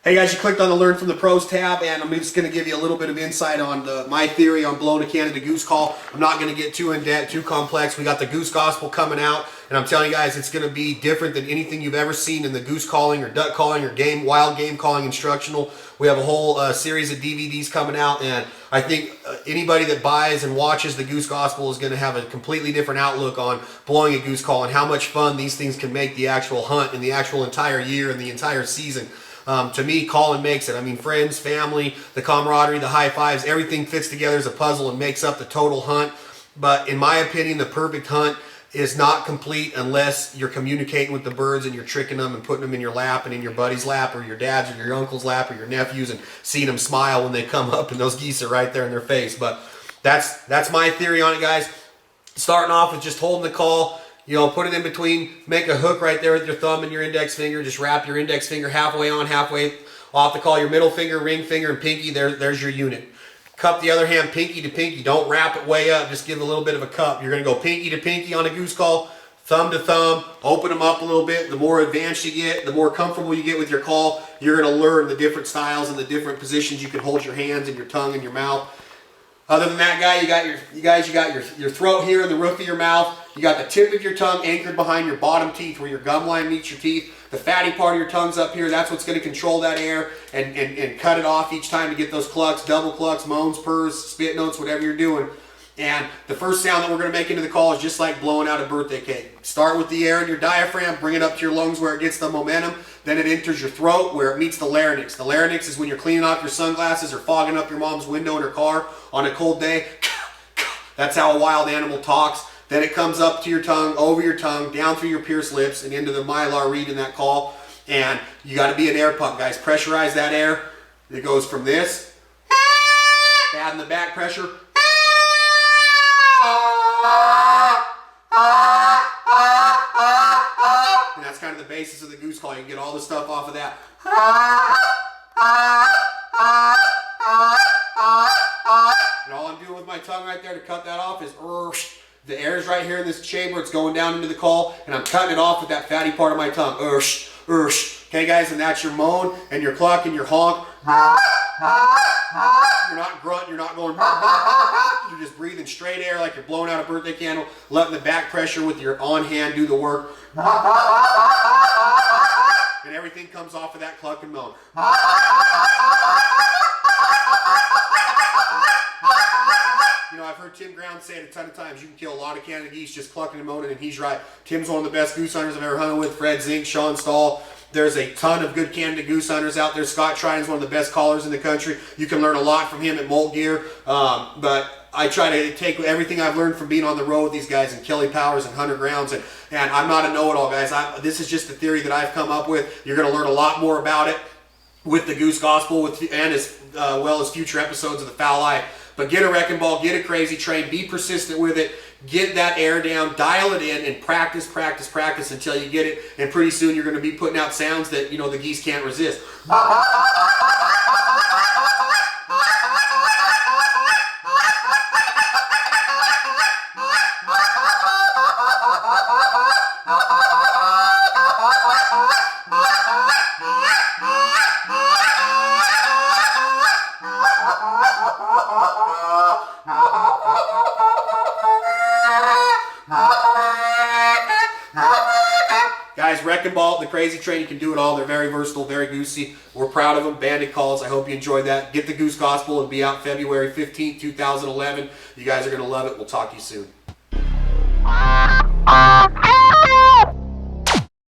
Hey guys, you clicked on the Learn from the Pros tab, and I'm just going to give you a little bit of insight on my theory on blowing a Canada goose call. I'm not going to get too in-depth, too complex. We got the Goose Gospel coming out, and I'm telling you guys, it's going to be different than anything you've ever seen in the goose calling or duck calling or wild game calling instructional. We have a whole series of DVDs coming out, and I think anybody that buys and watches the Goose Gospel is going to have a completely different outlook on blowing a goose call and how much fun these things can make the actual hunt and the actual entire year and the entire season. To me, calling makes it. I mean, friends, family, the camaraderie, the high fives, everything fits together as a puzzle and makes up the total hunt. But in my opinion, the perfect hunt is not complete unless you're communicating with the birds and you're tricking them and putting them in your lap and in your buddy's lap or your dad's or your uncle's lap or your nephew's and seeing them smile when they come up and those geese are right there in their face. But that's my theory on it, guys. Starting off with just holding the call. You know, put it in between, make a hook right there with your thumb and your index finger. Just wrap your index finger halfway on, halfway off the call. Your middle finger, ring finger, and pinky, there's your unit. Cup the other hand pinky to pinky. Don't wrap it way up. Just give a little bit of a cup. You're going to go pinky to pinky on a goose call, thumb to thumb. Open them up a little bit. The more advanced you get, the more comfortable you get with your call, you're going to learn the different styles and the different positions you can hold your hands and your tongue and your mouth. Other than that, guy, you got your throat here and the roof of your mouth. You got the tip of your tongue anchored behind your bottom teeth where your gum line meets your teeth. The fatty part of your tongue's up here. That's what's going to control that air and cut it off each time to get those clucks, double clucks, moans, purrs, spit notes, whatever you're doing. And the first sound that we're going to make into the call is just like blowing out a birthday cake. Start with the air in your diaphragm, bring it up to your lungs where it gets the momentum. Then it enters your throat where it meets the larynx. The larynx is when you're cleaning off your sunglasses or fogging up your mom's window in her car on a cold day. That's how a wild animal talks. Then it comes up to your tongue, over your tongue, down through your pierced lips, and into the mylar reed in that call. And you got to be an air pump, guys. Pressurize that air. It goes from this, add in the back pressure, and that's kind of the basis of the goose call. You can get all the stuff off of that. And all I'm doing with my tongue right there to cut that off is the air is right here in this chamber. It's going down into the call, and I'm cutting it off with that fatty part of my tongue. Okay, guys, and that's your moan and your cluck and your honk. You're not grunt. You're not going. You're just breathing straight air like you're blowing out a birthday candle, letting the back pressure with your on hand do the work. And everything comes off of that cluck and moan. You know, I've heard Tim Ground say it a ton of times. You can kill a lot of Canada geese just clucking and moaning, and he's right. Tim's one of the best goose hunters I've ever hunted with. Fred Zink, Sean Stahl. There's a ton of good Canada goose hunters out there. Scott Triton's one of the best callers in the country. You can learn a lot from him at Molt Gear. But I try to take everything I've learned from being on the road with these guys and Kelly Powers and Hunter Grounds. And I'm not a know-it-all, guys. This is just the theory that I've come up with. You're going to learn a lot more about it with the Goose Gospel and as well as future episodes of the Foul Eye. But get a wrecking ball, get a crazy train, be persistent with it, get that air down, dial it in, and practice until you get it. And pretty soon you're going to be putting out sounds that, you know, the geese can't resist. Guys, Wrecking Ball, the Crazy Train, you can do it all. They're very versatile, very goosey. We're proud of them. Bandit calls. I hope you enjoyed that. Get the Goose Gospel. It'll be out February 15th, 2011. You guys are going to love it. We'll talk to you soon.